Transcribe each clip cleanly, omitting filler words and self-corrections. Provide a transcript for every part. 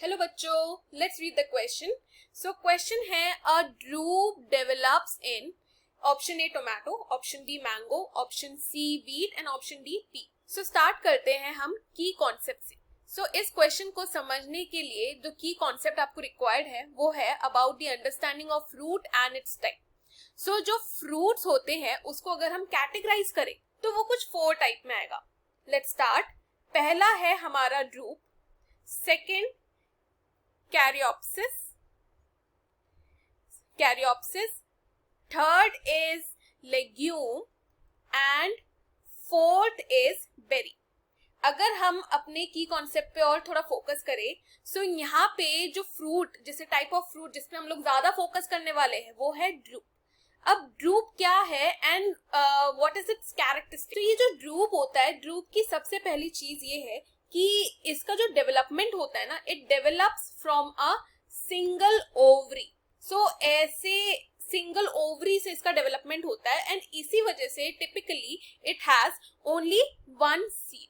Hello बच्चों, let's read the question. So question है a drupe develops in option A tomato, option B mango, option C wheat and option D pea. So start करते हैं हम की concept से. सो इस question को समझने के लिए जो की कॉन्सेप्ट आपको रिक्वायर्ड है वो है about the understanding of fruit and its type. So जो फ्रूट्स होते हैं उसको अगर हम कैटेगराइज करें तो वो कुछ 4 टाइप में आएगा. Let's start. पहला है हमारा drupe, second Caryopsis, third is legume and fourth is berry. अगर हम अपने की कॉन्सेप्ट पे और थोड़ा फोकस करें सो यहाँ पे जो फ्रूट, जैसे टाइप ऑफ फ्रूट जिसपे हम लोग ज्यादा फोकस करने वाले हैं वो है ड्रूप. अब ड्रूप क्या है and what is it's characteristic. तो ये जो ड्रूप होता है, ड्रूप की सबसे पहली चीज ये है कि इसका जो डेवलपमेंट होता है ना, it develops from a single ovary. So ऐसे सिंगल ओवरी से इसका डेवलपमेंट होता है एंड इसी वजह से typically it has only one seed.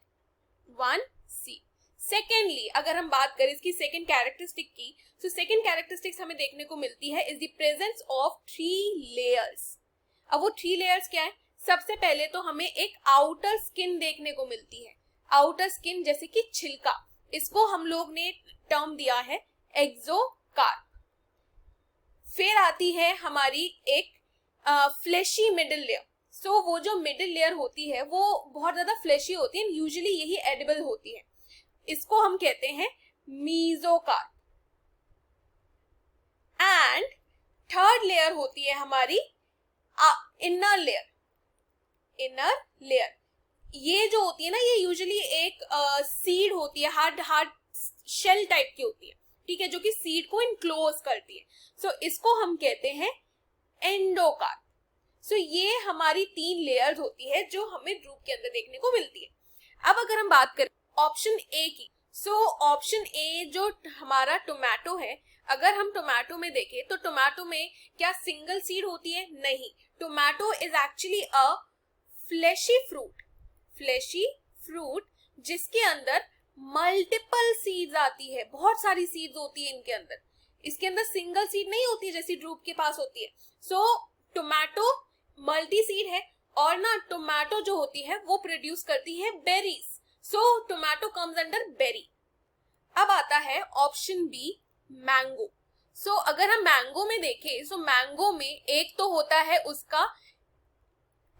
Secondly अगर हम बात करें इसकी सेकेंड कैरेक्टरिस्टिक की, तो सेकेंड कैरेक्टरिस्टिक्स हमें देखने को मिलती है is the presence of 3 layers. अब वो 3 लेयर्स क्या है? सबसे पहले तो हमें एक आउटर स्किन देखने को मिलती है. आउटर स्किन जैसे कि छिलका, इसको हम लोग ने टर्म दिया है एक्सोकार्प. फिर आती है हमारी एक फ्लेशी मिडिल लेयर. सो वो जो मिडिल लेयर होती है वो बहुत ज्यादा फ्लेशी होती है, यूजुअली यही एडिबल होती है. इसको हम कहते हैं मीजोकार्प. एंड थर्ड लेयर होती है हमारी इनर लेयर. ये जो होती है ना, ये यूजुअली एक सीड होती है, हार्ड शेल टाइप की होती है, ठीक है, जो कि सीड को इनक्लोज करती है. सो इसको हम कहते हैं एंडोकार्प. सो ये हमारी 3 लेयर्स होती है जो हमें ड्रूप के अंदर देखने को मिलती है. अब अगर हम बात करें ऑप्शन ए की, सो ऑप्शन ए जो हमारा टोमेटो है, अगर हम टोमेटो में देखें तो टोमेटो में क्या सिंगल सीड होती है? नहीं. Tomato is actually a fleshy fruit जिसके अंदर मल्टीपल सीड्स आती है. बहुत सारी सीड्स होती है इनके अंदर. इसके अंदर सिंगल सीड नहीं होती है जैसी ड्रूप के पास होती है. सो टोमेटो मल्टी सीड है और ना टोमेटो जो होती है वो प्रोड्यूस करती है बेरीज. सो टोमेटो कम्स अंडर बेरी. अब आता है ऑप्शन बी मैंगो. सो अगर हम मैंगो में देखें सो मैंगो में एक तो होता है उसका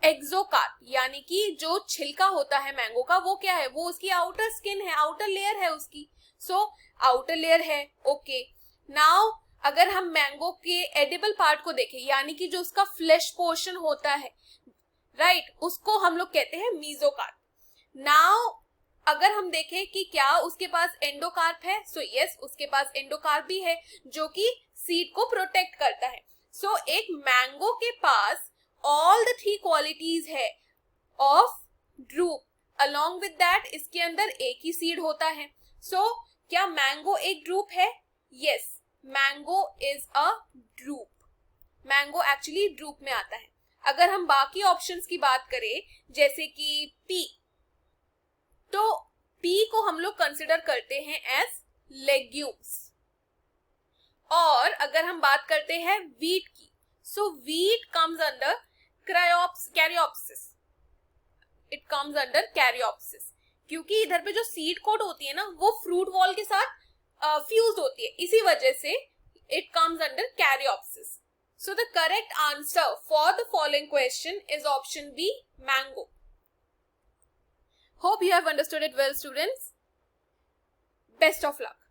एक्सोकार्प, यानी कि जो छिलका होता है मैंगो का वो क्या है? वो उसकी आउटर स्किन है, आउटर लेयर है उसकी. सो आउटर लेयर है. ओके, नाउ अगर हम मैंगो के एडिबल पार्ट को देखें, यानी कि जो उसका फ्लेश पोर्शन होता है, राइट, उसको हम लोग कहते हैं मीजोकार्प. नाउ अगर हम देखें कि क्या उसके पास एंडोकार्प है, सो यस, उसके पास एंडोकार्प भी है जो कि सीड को प्रोटेक्ट करता है. सो एक मैंगो के पास ऑल द 3 क्वालिटीज है of drupe. Along with that इसके अंदर एक ही सीड होता है. सो क्या मैंगो एक ड्रूप है? Yes, mango is a drupe. Mango actually drupe में आता है. अगर हम बाकी ऑप्शंस की बात करें जैसे कि पी, तो पी को हम लोग कंसिडर करते हैं एज लेग्यूम्स. और अगर हम बात करते हैं वीट की, so wheat comes under caryopsis. It comes under caryopsis क्योंकि इधर पे जो सीड कोट होती है ना वो फ्रूट वॉल के साथ फ्यूज होती है, इसी वजह से it comes under caryopsis. So the correct answer for the following question is option B mango. Hope you have understood it well, students. Best of luck.